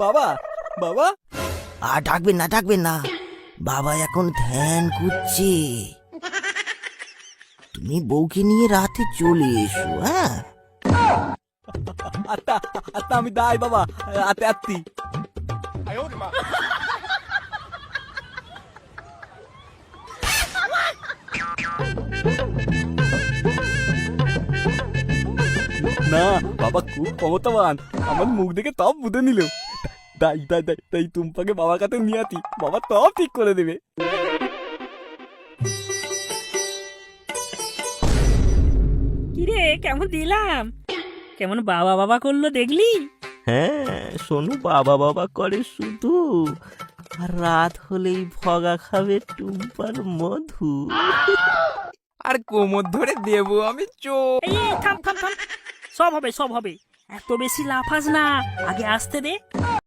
বাবা বাবা। আর ডাকবেন না, বাবা এখন ধ্যান করছে। তুমি বউকে নিয়ে রাতে চলে এসো। হ্যাঁ, আত্মা আত্মা আমি দাই বাবা, আতে আত্মি। না বাবা খুব ক্ষমতাবান, আমার মুখ দেখে তব বুঝে নিল। তাই তাই তাই তাই টুম্পাকে বাবার কাছে নিয়ে আসি, বাবা তব ঠিক করে দেবে। কিরে কেমন দিলাম? কেমন বাবা বাবা করলো দেখলি? হ্যাঁ, সোনু বাবা বাবা করে শুধু, আর রাত হলেই ভগা খাবে টুম্পার মধু। আর কোমর ধরে দেবো আমি চোখ। এই থাম থাম থাম, সব হবে সব হবে, এত বেশি লাফাস না, আগে আসতে দে।